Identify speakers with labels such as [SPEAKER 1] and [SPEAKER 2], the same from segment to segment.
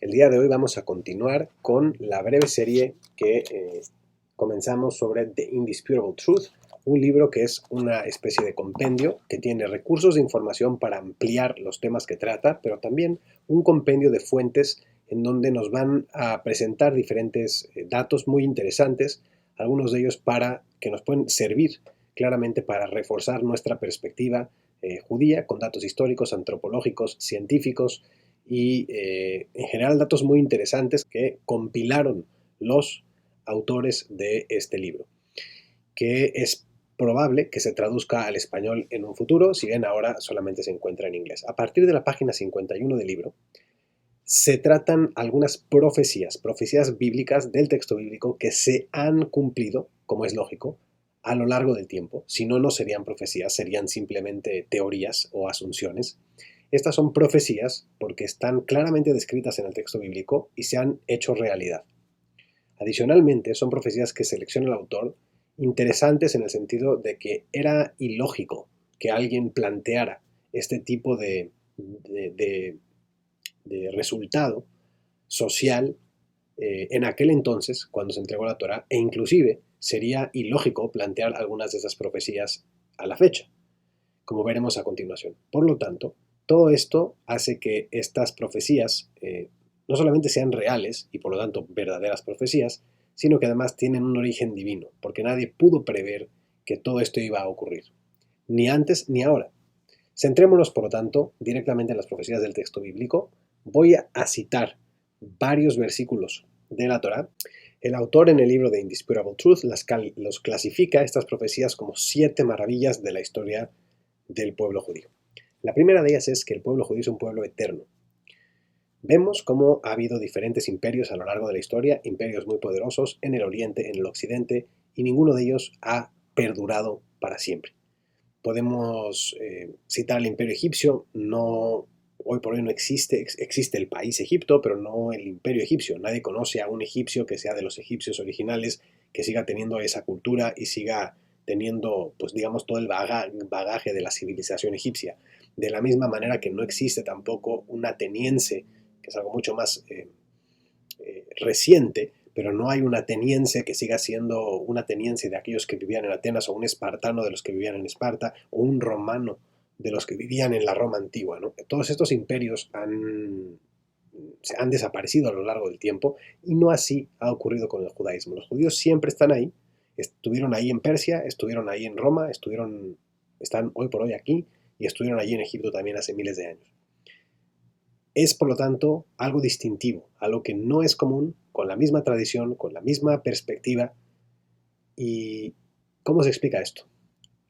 [SPEAKER 1] El día de hoy vamos a continuar con la breve serie que comenzamos sobre The Indisputable Truth, un libro que es una especie de compendio que tiene recursos de información para ampliar los temas que trata, pero también un compendio de fuentes en donde nos van a presentar diferentes datos muy interesantes, algunos de ellos para que nos pueden servir claramente para reforzar nuestra perspectiva judía con datos históricos, antropológicos, científicos, y en general datos muy interesantes que compilaron los autores de este libro, que es probable que se traduzca al español en un futuro, si bien ahora solamente se encuentra en inglés. A partir de la página 51 del libro, se tratan algunas profecías bíblicas del texto bíblico que se han cumplido, como es lógico, a lo largo del tiempo. Si no, no serían profecías, serían simplemente teorías o asunciones. Estas son profecías porque están claramente descritas en el texto bíblico y se han hecho realidad. Adicionalmente, son profecías que selecciona el autor interesantes en el sentido de que era ilógico que alguien planteara este tipo de resultado social en aquel entonces, cuando se entregó la Torá, e inclusive sería ilógico plantear algunas de esas profecías a la fecha, como veremos a continuación. Por lo tanto, todo esto hace que estas profecías no solamente sean reales y por lo tanto verdaderas profecías, sino que además tienen un origen divino, porque nadie pudo prever que todo esto iba a ocurrir, ni antes ni ahora. Centrémonos, por lo tanto, directamente en las profecías del texto bíblico. Voy a citar varios versículos de la Torá. El autor en el libro de Indisputable Truth los clasifica estas profecías como 7 maravillas de la historia del pueblo judío. La primera de ellas es que el pueblo judío es un pueblo eterno. Vemos cómo ha habido diferentes imperios a lo largo de la historia, imperios muy poderosos en el oriente, en el occidente, y ninguno de ellos ha perdurado para siempre. Podemos citar el imperio egipcio, hoy por hoy no existe el país Egipto, pero no el imperio egipcio. Nadie conoce a un egipcio que sea de los egipcios originales, que siga teniendo esa cultura y siga teniendo, pues digamos, todo el bagaje de la civilización egipcia. De la misma manera que no existe tampoco un ateniense, que es algo mucho más reciente, pero no hay un ateniense que siga siendo un ateniense de aquellos que vivían en Atenas, o un espartano de los que vivían en Esparta, o un romano de los que vivían en la Roma antigua, ¿no? Todos estos imperios han desaparecido a lo largo del tiempo, y no así ha ocurrido con el judaísmo. Los judíos siempre están ahí, estuvieron ahí en Persia, estuvieron ahí en Roma, están hoy por hoy aquí, y estuvieron allí en Egipto también hace miles de años. Es, por lo tanto, algo distintivo, algo que no es común, con la misma tradición, con la misma perspectiva. ¿Y cómo se explica esto?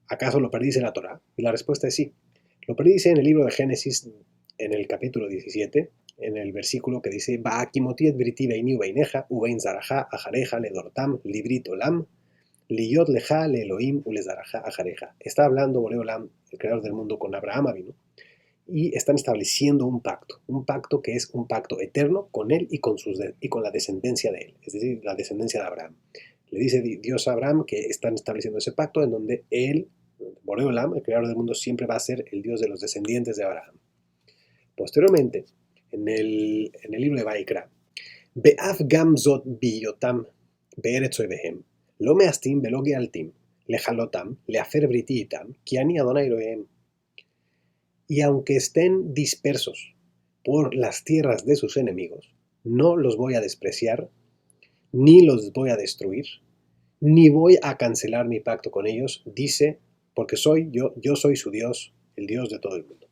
[SPEAKER 1] ¿Acaso lo predice la Torá? Y la respuesta es sí. Lo predice en el libro de Génesis, en el capítulo 17, en el versículo que dice: Ba'akimotiet briti beini ubeineja, ubein zaraja, ajareja, ledortam, librit olam, liyot leja, le Elohim, ulezaraja, ajareja. Está hablando Boreolam, el creador del mundo, con Abraham Avinu, y están estableciendo un pacto que es un pacto eterno con él y con la descendencia de él, es decir, la descendencia de Abraham. Le dice Dios a Abraham que están estableciendo ese pacto en donde él, Boreolam, el creador del mundo, siempre va a ser el Dios de los descendientes de Abraham. Posteriormente, en el libro de Vaikra, Be'af gam zot biyotam be'eretz oevehem, lo meastim velo gealtim, lejalotam, leafer briti itam, ki ani Adonai Elohehem. Y aunque estén dispersos por las tierras de sus enemigos, no los voy a despreciar, ni los voy a destruir, ni voy a cancelar mi pacto con ellos, dice, porque yo soy su Dios, el Dios de todo el mundo.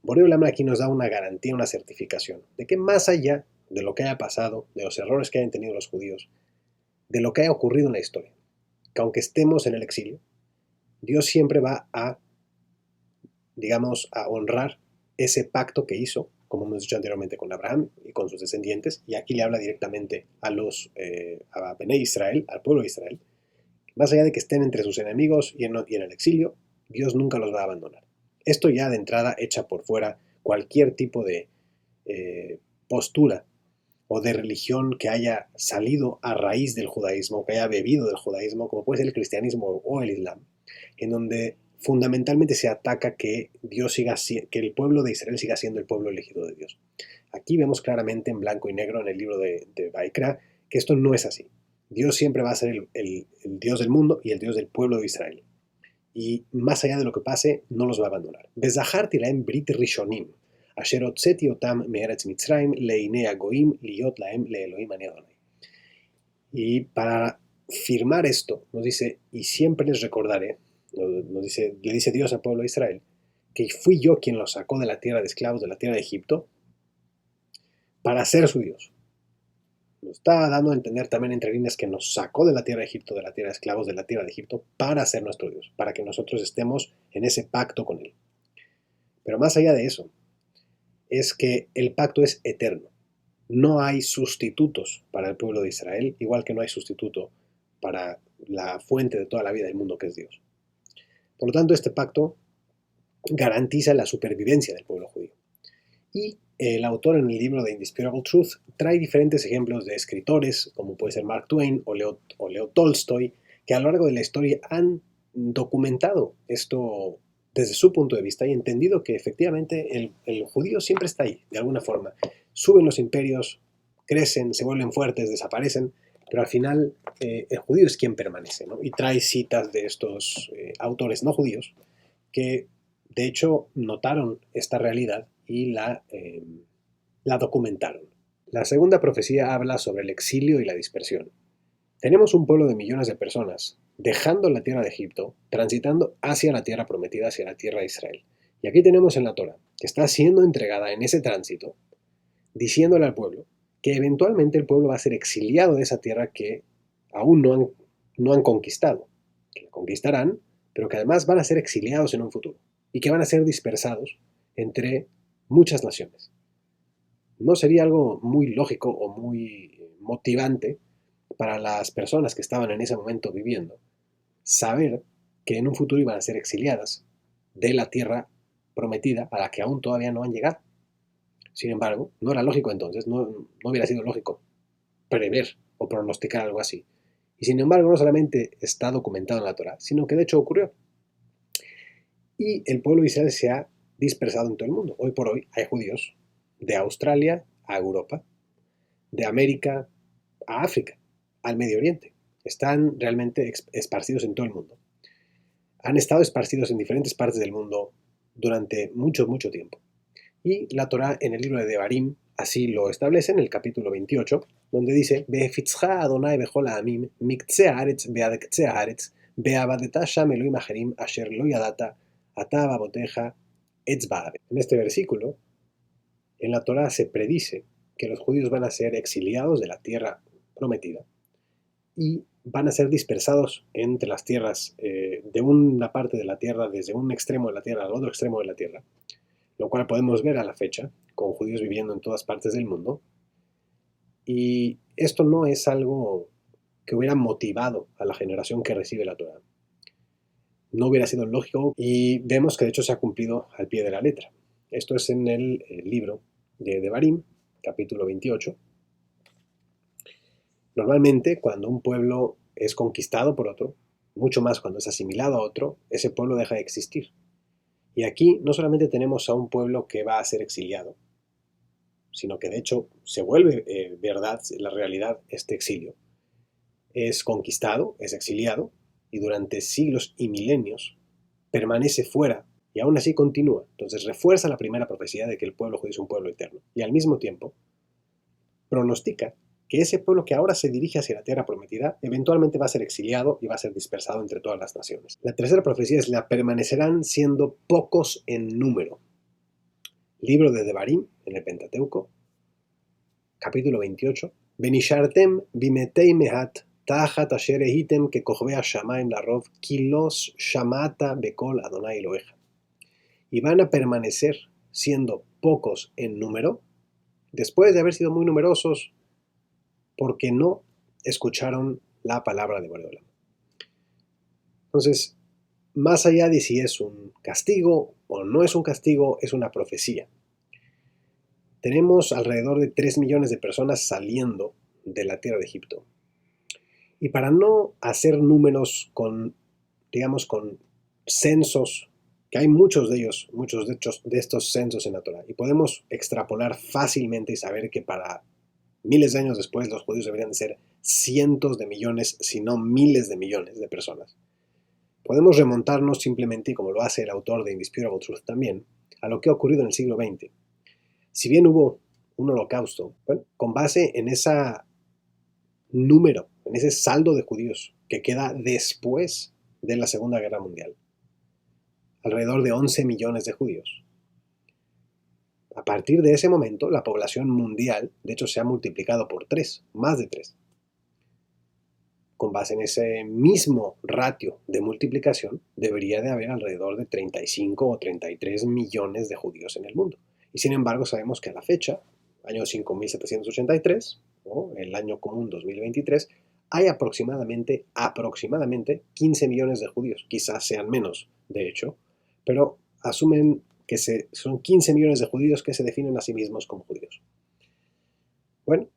[SPEAKER 1] Boreo Lama aquí nos da una garantía, una certificación, de que más allá de lo que haya pasado, de los errores que hayan tenido los judíos, de lo que haya ocurrido en la historia, que aunque estemos en el exilio, Dios siempre va a, digamos, a honrar ese pacto que hizo, como hemos dicho anteriormente, con Abraham y con sus descendientes, y aquí le habla directamente a Bené Israel, al pueblo de Israel. Más allá de que estén entre sus enemigos y en el exilio, Dios nunca los va a abandonar. Esto ya de entrada echa por fuera cualquier tipo de postura o de religión que haya salido a raíz del judaísmo, que haya bebido del judaísmo, como puede ser el cristianismo o el islam, en donde fundamentalmente se ataca que que el pueblo de Israel siga siendo el pueblo elegido de Dios. Aquí vemos claramente en blanco y negro en el libro de Baikra que esto no es así. Dios siempre va a ser el Dios del mundo y el Dios del pueblo de Israel. Y más allá de lo que pase, no los va a abandonar. Bezaharti laem brit rishonim, asher hotzeti otam me'eretz Mitzrayim leinei hagoim liot laem leElohim ani Adonai. Y para firmar esto, nos dice, y siempre les recordaré, le dice Dios al pueblo de Israel, que fui yo quien los sacó de la tierra de esclavos, de la tierra de Egipto, para ser su Dios. Nos está dando a entender también entre líneas que nos sacó de la tierra de Egipto, de la tierra de esclavos, de la tierra de Egipto, para ser nuestro Dios, para que nosotros estemos en ese pacto con Él. Pero más allá de eso, es que el pacto es eterno. No hay sustitutos para el pueblo de Israel, igual que no hay sustituto para la fuente de toda la vida del mundo que es Dios. Por lo tanto, este pacto garantiza la supervivencia del pueblo judío. Y el autor en el libro de Indisputable Truth trae diferentes ejemplos de escritores, como puede ser Mark Twain o Leo Tolstoy, que a lo largo de la historia han documentado esto desde su punto de vista y entendido que efectivamente el judío siempre está ahí, de alguna forma. Suben los imperios, crecen, se vuelven fuertes, desaparecen, pero al final el judío es quien permanece, ¿no? Y trae citas de estos autores no judíos que de hecho notaron esta realidad y la documentaron. La segunda profecía habla sobre el exilio y la dispersión. Tenemos un pueblo de millones de personas dejando la tierra de Egipto, transitando hacia la tierra prometida, hacia la tierra de Israel. Y aquí tenemos en la Torah, que está siendo entregada en ese tránsito, diciéndole al pueblo que eventualmente el pueblo va a ser exiliado de esa tierra que aún no han conquistado, que conquistarán, pero que además van a ser exiliados en un futuro y que van a ser dispersados entre muchas naciones. ¿No sería algo muy lógico o muy motivante para las personas que estaban en ese momento viviendo saber que en un futuro iban a ser exiliadas de la tierra prometida a la que aún todavía no han llegado? Sin embargo, no era lógico entonces, no hubiera sido lógico prever o pronosticar algo así. Y sin embargo, no solamente está documentado en la Torah, sino que de hecho ocurrió. Y el pueblo de Israel se ha dispersado en todo el mundo. Hoy por hoy hay judíos de Australia a Europa, de América a África, al Medio Oriente. Están realmente esparcidos en todo el mundo. Han estado esparcidos en diferentes partes del mundo durante mucho, mucho tiempo. Y la Torah en el libro de Devarim así lo establece en el capítulo 28, donde dice: Befitzcha Adonai bechol ha'amim, miktzeh haaretz be'ad ktzeh haaretz, be'avadeta sham Elohim acherim asher lo yadata, ata baboteja etz ba'aret. En este versículo, en la Torah se predice que los judíos van a ser exiliados de la tierra prometida y van a ser dispersados entre las tierras, de una parte de la tierra, desde un extremo de la tierra al otro extremo de la tierra, lo cual podemos ver a la fecha, con judíos viviendo en todas partes del mundo. Y esto no es algo que hubiera motivado a la generación que recibe la Torah. No hubiera sido lógico y vemos que de hecho se ha cumplido al pie de la letra. Esto es en el libro de Devarim, capítulo 28. Normalmente, cuando un pueblo es conquistado por otro, mucho más cuando es asimilado a otro, ese pueblo deja de existir. Y aquí no solamente tenemos a un pueblo que va a ser exiliado, sino que de hecho se vuelve verdad, la realidad, este exilio. Es conquistado, es exiliado, y durante siglos y milenios permanece fuera y aún así continúa. Entonces refuerza la primera profecía de que el pueblo judío es un pueblo eterno. Y al mismo tiempo pronostica que ese pueblo que ahora se dirige hacia la tierra prometida eventualmente va a ser exiliado y va a ser dispersado entre todas las naciones. La tercera profecía es: la permanecerán siendo pocos en número. Libro de Devarim, en el Pentateuco, capítulo 28. Benishartem bimetei mehat tachat asher ehitem kekochvei hashamayim larov ki los shamata bekol Adonai Eloheja. Y van a permanecer siendo pocos en número después de haber sido muy numerosos, porque no escucharon la palabra de Boreolam. Entonces, más allá de si es un castigo o no es un castigo, es una profecía. Tenemos alrededor de 3 millones de personas saliendo de la tierra de Egipto. Y para no hacer números con censos, que hay muchos de ellos, muchos de estos censos en la Torah, y podemos extrapolar fácilmente y saber que para miles de años después los judíos deberían de ser cientos de millones, si no miles de millones de personas. Podemos remontarnos simplemente, y como lo hace el autor de Indisputable Truth también, a lo que ha ocurrido en el siglo XX. Si bien hubo un holocausto, bueno, con base en ese número, en ese saldo de judíos que queda después de la Segunda Guerra Mundial, alrededor de 11 millones de judíos. A partir de ese momento, la población mundial, de hecho, se ha multiplicado por 3, más de 3. Con base en ese mismo ratio de multiplicación, debería de haber alrededor de 35 o 33 millones de judíos en el mundo. Y sin embargo, sabemos que a la fecha, año 5783, o el año común 2023, hay aproximadamente 15 millones de judíos. Quizás sean menos, de hecho, pero asumen que son 15 millones de judíos que se definen a sí mismos como judíos. Bueno,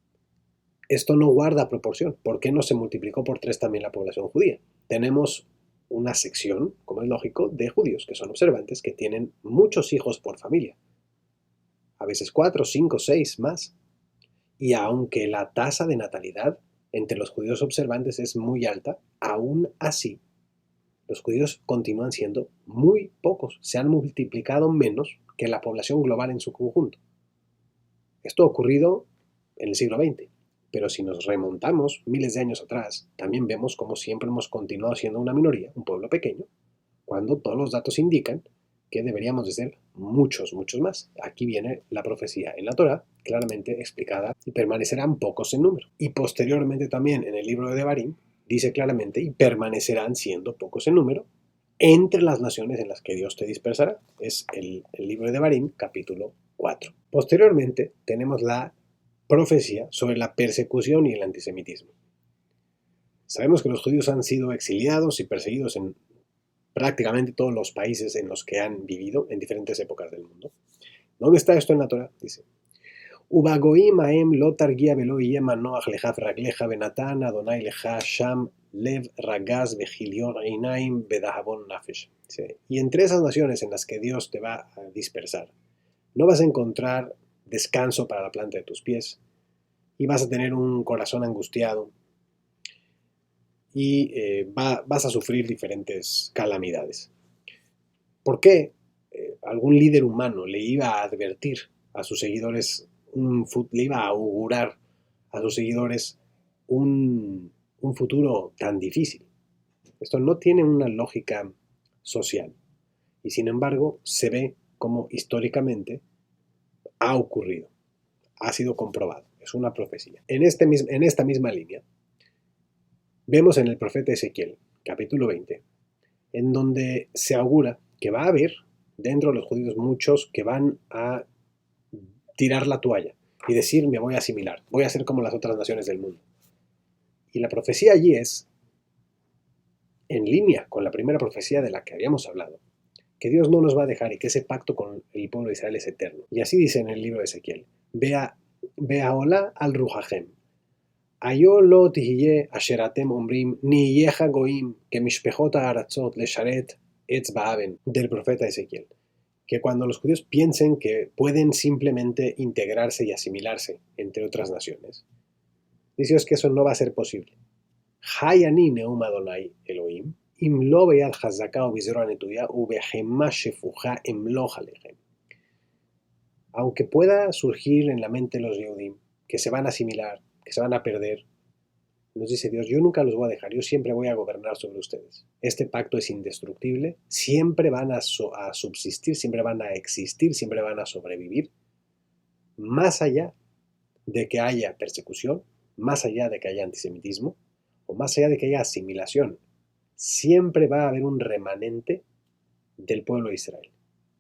[SPEAKER 1] esto no guarda proporción. ¿Por qué no se multiplicó por 3 también la población judía? Tenemos una sección, como es lógico, de judíos que son observantes, que tienen muchos hijos por familia. A veces 4, 5, 6 más. Y aunque la tasa de natalidad entre los judíos observantes es muy alta, aún así, los judíos continúan siendo muy pocos. Se han multiplicado menos que la población global en su conjunto. Esto ha ocurrido en el siglo XX. Pero si nos remontamos miles de años atrás, también vemos cómo siempre hemos continuado siendo una minoría, un pueblo pequeño, cuando todos los datos indican que deberíamos de ser muchos, muchos más. Aquí viene la profecía en la Torá, claramente explicada, y permanecerán pocos en número. Y posteriormente también en el libro de Devarim dice claramente, y permanecerán siendo pocos en número, entre las naciones en las que Dios te dispersará. Es el libro de Devarim, capítulo 4. Posteriormente tenemos la profecía sobre la persecución y el antisemitismo. Sabemos que los judíos han sido exiliados y perseguidos en prácticamente todos los países en los que han vivido en diferentes épocas del mundo. ¿Dónde está esto en la Torah? Dice: Ubagoim aem lo targia velo yema noach lejaf ragleja benatan Adonai leja sham lev ragaz vejilion einaim bedahabon nafesh. Y entre esas naciones en las que Dios te va a dispersar, no vas a encontrar descanso para la planta de tus pies, y vas a tener un corazón angustiado, y vas a sufrir diferentes calamidades. ¿Por qué algún líder humano le iba a advertir a sus seguidores, le iba a augurar a sus seguidores un futuro tan difícil? Esto no tiene una lógica social, y sin embargo se ve como históricamente ha ocurrido, ha sido comprobado, es una profecía. En esta misma línea, vemos en el profeta Ezequiel, capítulo 20, en donde se augura que va a haber dentro de los judíos muchos que van a tirar la toalla y decir: me voy a asimilar, voy a ser como las otras naciones del mundo. Y la profecía allí es en línea con la primera profecía de la que habíamos hablado, que Dios no nos va a dejar y que ese pacto con el pueblo de Israel es eterno. Y así dice en el libro de Ezequiel: Beaolá al Rujajem, Ayo lo tihye asher atem omrim niyeja goim que mishpejot haarazot lesharet etz baaben, del profeta Ezequiel. Que cuando los judíos piensen que pueden simplemente integrarse y asimilarse entre otras naciones, dice Dios que eso no va a ser posible. Hayani neum Adonai Elohim im lo beyad chazaka o bizro anetuya ubehema shefuja emlo alejem. Aunque pueda surgir en la mente de los Yehudim que se van a asimilar, que se van a perder, nos dice Dios: yo nunca los voy a dejar, yo siempre voy a gobernar sobre ustedes. Este pacto es indestructible, siempre van a subsistir, siempre van a existir, siempre van a sobrevivir, más allá de que haya persecución, más allá de que haya antisemitismo, o más allá de que haya asimilación. Siempre va a haber un remanente del pueblo de Israel.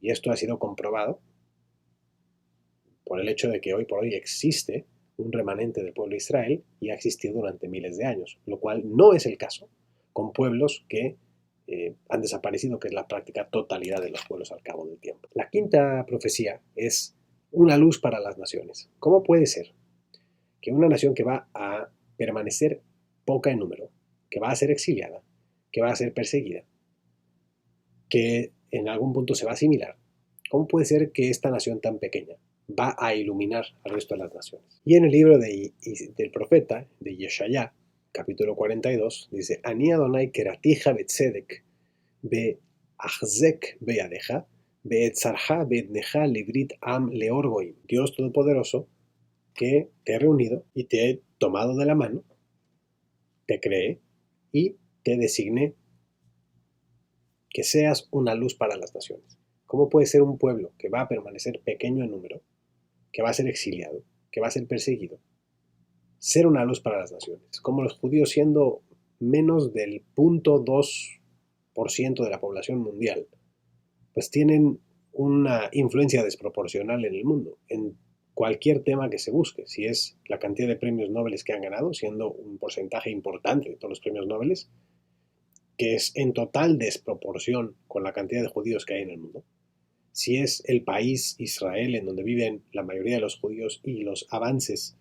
[SPEAKER 1] Y esto ha sido comprobado por el hecho de que hoy por hoy existe un remanente del pueblo de Israel y ha existido durante miles de años, lo cual no es el caso con pueblos que han desaparecido, que es la práctica totalidad de los pueblos al cabo del tiempo. La quinta profecía es una luz para las naciones. ¿Cómo puede ser que una nación que va a permanecer poca en número, que va a ser exiliada, que va a ser perseguida, que en algún punto se va a asimilar, ¿cómo puede ser que esta nación tan pequeña va a iluminar al resto de las naciones? Y en el libro del profeta, de Yeshayá, capítulo 42, dice, Ani Adonai keratija betzedek be'achzek beyadeja be'etzarja be'etneja librit am leorgoim. Dios Todopoderoso, que te he reunido y te he tomado de la mano, te creé y te designé que seas una luz para las naciones. ¿Cómo puede ser un pueblo que va a permanecer pequeño en número, que va a ser exiliado, que va a ser perseguido, ser una luz para las naciones? Como los judíos, siendo menos del 0.2% de la población mundial, pues tienen una influencia desproporcional en el mundo, en cualquier tema que se busque, si es la cantidad de premios Nobel que han ganado, siendo un porcentaje importante de todos los premios Nobel, que es en total desproporción con la cantidad de judíos que hay en el mundo. Si es el país Israel en donde viven la mayoría de los judíos y los avances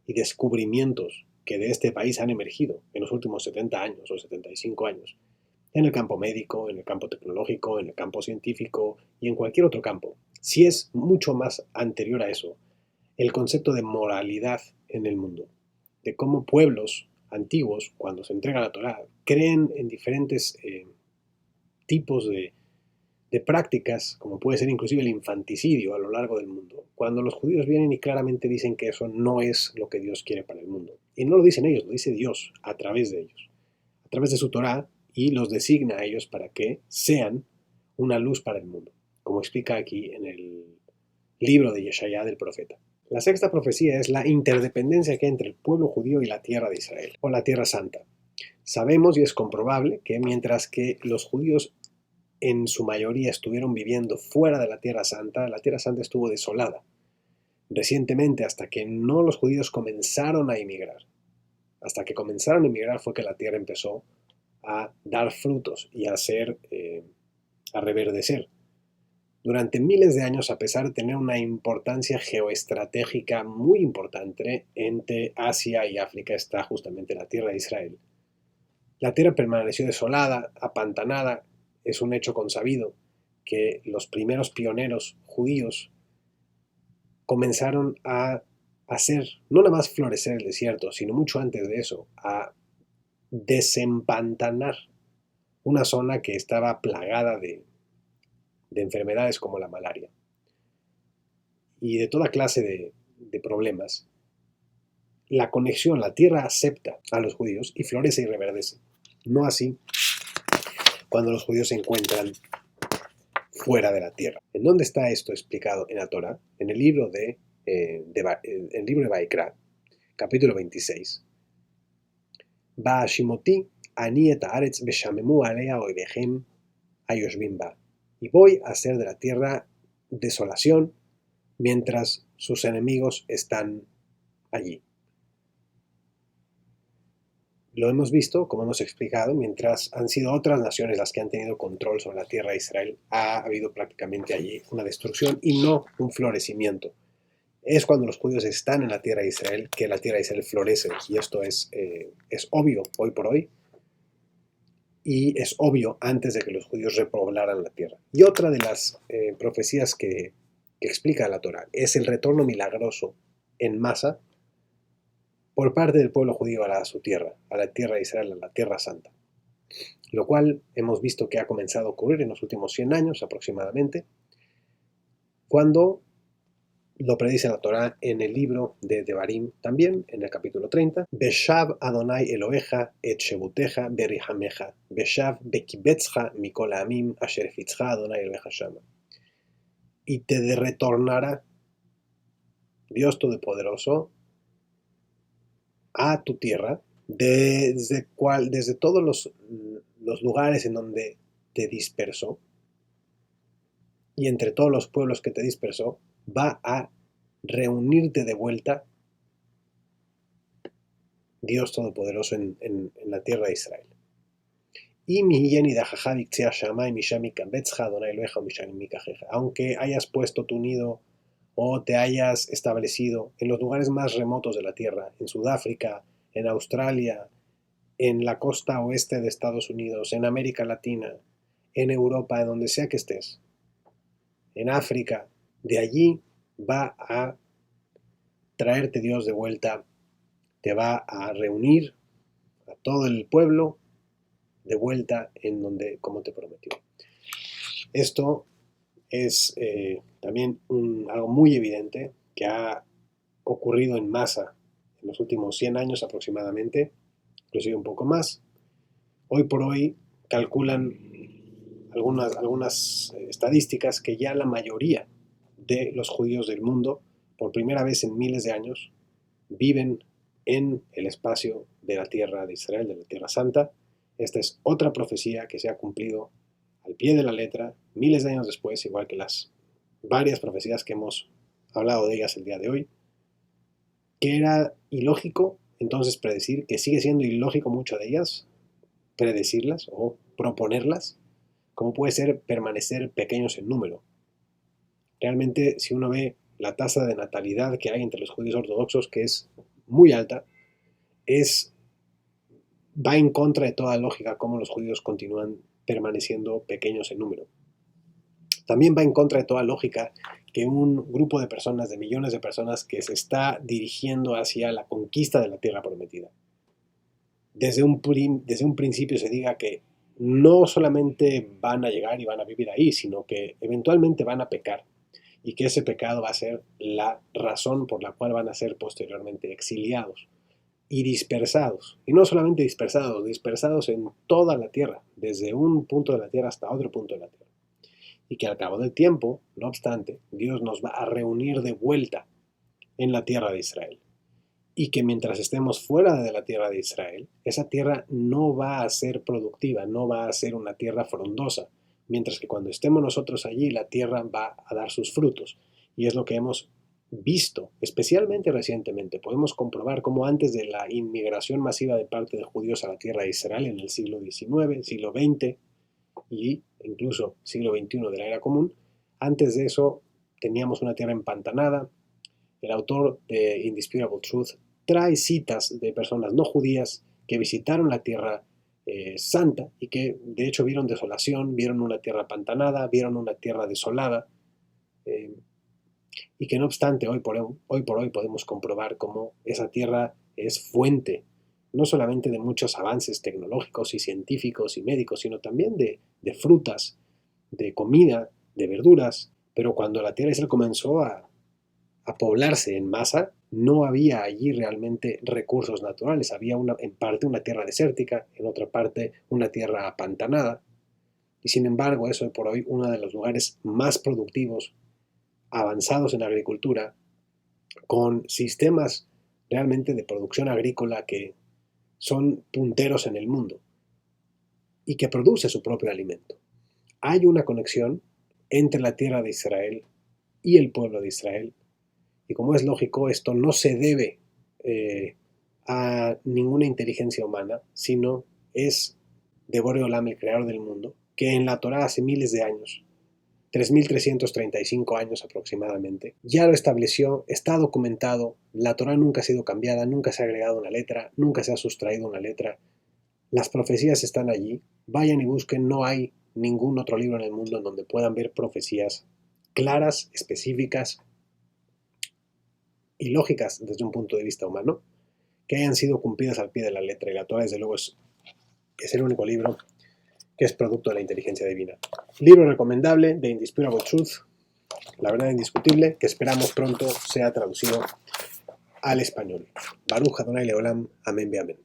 [SPEAKER 1] y descubrimientos que de este país han emergido en los últimos 70 años o 75 años, en el campo médico, en el campo tecnológico, en el campo científico y en cualquier otro campo. Si es mucho más anterior a eso, el concepto de moralidad en el mundo, de cómo pueblos antiguos, cuando se entrega la Torá, creen en diferentes tipos de prácticas, como puede ser inclusive el infanticidio a lo largo del mundo, cuando los judíos vienen y claramente dicen que eso no es lo que Dios quiere para el mundo. Y no lo dicen ellos, lo dice Dios a través de ellos, a través de su Torá, y los designa a ellos para que sean una luz para el mundo, como explica aquí en el libro de Yeshayá del profeta. La sexta profecía es la interdependencia que hay entre el pueblo judío y la tierra de Israel, o la tierra santa. Sabemos y es comprobable que mientras que los judíos en su mayoría estuvieron viviendo fuera de la tierra santa estuvo desolada. Recientemente, hasta que no los judíos comenzaron a emigrar, hasta que comenzaron a emigrar fue que la tierra empezó a dar frutos y a reverdecer. Durante miles de años, a pesar de tener una importancia geoestratégica muy importante entre Asia y África, está justamente la tierra de Israel. La tierra permaneció desolada, apantanada. Es un hecho consabido que los primeros pioneros judíos comenzaron a hacer, no nada más florecer el desierto, sino mucho antes de eso, a desempantanar una zona que estaba plagada de enfermedades como la malaria y de toda clase de problemas. La conexión, la tierra acepta a los judíos y florece y reverdece. No así cuando los judíos se encuentran fuera de la tierra. ¿En dónde está esto explicado en la Torah? En el libro el libro de Vaikra, capítulo 26. Ba'ashimoti ani et haaretz beshamemu alea oivehem ayoshvim ba. Y voy a hacer de la tierra desolación mientras sus enemigos están allí. Lo hemos visto, como hemos explicado, mientras han sido otras naciones las que han tenido control sobre la tierra de Israel, ha habido prácticamente allí una destrucción y no un florecimiento. Es cuando los judíos están en la tierra de Israel que la tierra de Israel florece, y esto es obvio hoy por hoy, y es obvio antes de que los judíos repoblaran la tierra. Y otra de las profecías que explica la Torah es el retorno milagroso en masa por parte del pueblo judío a su tierra, a la tierra de Israel, a la tierra santa. Lo cual hemos visto que ha comenzado a ocurrir en los últimos 100 años aproximadamente, cuando lo predice la Torá en el libro de Devarim también, en el capítulo 30. Beshav Adonai Eloheja et shebuteja berihameja, Beshav bekibetzcha mikol ha'amim asher fitzcha Adonai Eloheja shama. Y te retornará Dios Todopoderoso a tu tierra, desde todos los lugares en donde te dispersó, y entre todos los pueblos que te dispersó, va a reunirte de vuelta Dios Todopoderoso en la tierra de Israel. Aunque hayas puesto tu nido o te hayas establecido en los lugares más remotos de la tierra, en Sudáfrica, en Australia, en la costa oeste de Estados Unidos, en América Latina, en Europa, en donde sea que estés, en África, de allí va a traerte Dios de vuelta, te va a reunir a todo el pueblo de vuelta en donde, como te prometió. Esto es también algo muy evidente que ha ocurrido en masa en los últimos 100 años aproximadamente, inclusive un poco más. Hoy por hoy calculan algunas estadísticas que ya la mayoría de los judíos del mundo, por primera vez en miles de años, viven en el espacio de la tierra de Israel, de la Tierra Santa. Esta es otra profecía que se ha cumplido al pie de la letra, miles de años después, igual que las varias profecías que hemos hablado de ellas el día de hoy, que era ilógico entonces predecir, que sigue siendo ilógico mucho de ellas, predecirlas o proponerlas, como puede ser permanecer pequeños en número. Realmente, si uno ve la tasa de natalidad que hay entre los judíos ortodoxos, que es muy alta, va en contra de toda lógica cómo los judíos continúan permaneciendo pequeños en número. También va en contra de toda lógica que un grupo de personas, de millones de personas, que se está dirigiendo hacia la conquista de la tierra prometida, desde un principio se diga que no solamente van a llegar y van a vivir ahí, sino que eventualmente van a pecar y que ese pecado va a ser la razón por la cual van a ser posteriormente exiliados y dispersados. Y no solamente dispersados, dispersados en toda la tierra, desde un punto de la tierra hasta otro punto de la tierra. Y que al cabo del tiempo, no obstante, Dios nos va a reunir de vuelta en la tierra de Israel. Y que mientras estemos fuera de la tierra de Israel, esa tierra no va a ser productiva, no va a ser una tierra frondosa, mientras que cuando estemos nosotros allí, la tierra va a dar sus frutos. Y es lo que hemos visto, especialmente recientemente. Podemos comprobar cómo antes de la inmigración masiva de parte de judíos a la tierra de Israel en el siglo XIX, siglo XX y incluso siglo XXI de la era común, antes de eso teníamos una tierra empantanada. El autor de Indisputable Truth trae citas de personas no judías que visitaron la tierra santa y que de hecho vieron desolación, vieron una tierra pantanada, vieron una tierra desolada, y que no obstante hoy por hoy podemos comprobar cómo esa tierra es fuente no solamente de muchos avances tecnológicos y científicos y médicos, sino también de frutas, de comida, de verduras. Pero cuando la tierra de Israel comenzó a poblarse en masa, no había allí realmente recursos naturales. Había en parte una tierra desértica, en otra parte una tierra apantanada. Y sin embargo, es hoy por hoy uno de los lugares más productivos, avanzados en agricultura, con sistemas realmente de producción agrícola que son punteros en el mundo y que produce su propio alimento. Hay una conexión entre la tierra de Israel y el pueblo de Israel. Y como es lógico, esto no se debe a ninguna inteligencia humana, sino es de Borei Olam, el creador del mundo, que en la Torá hace miles de años, 3.335 años aproximadamente, ya lo estableció, está documentado, la Torá nunca ha sido cambiada, nunca se ha agregado una letra, nunca se ha sustraído una letra, las profecías están allí, vayan y busquen, no hay ningún otro libro en el mundo en donde puedan ver profecías claras, específicas y lógicas desde un punto de vista humano, que hayan sido cumplidas al pie de la letra. Y la Torá, desde luego, es el único libro que es producto de la inteligencia divina. Libro recomendable de Indisputable Truth, la verdad indiscutible, que esperamos pronto sea traducido al español. Baruch Adonai Leolam, amén be amén.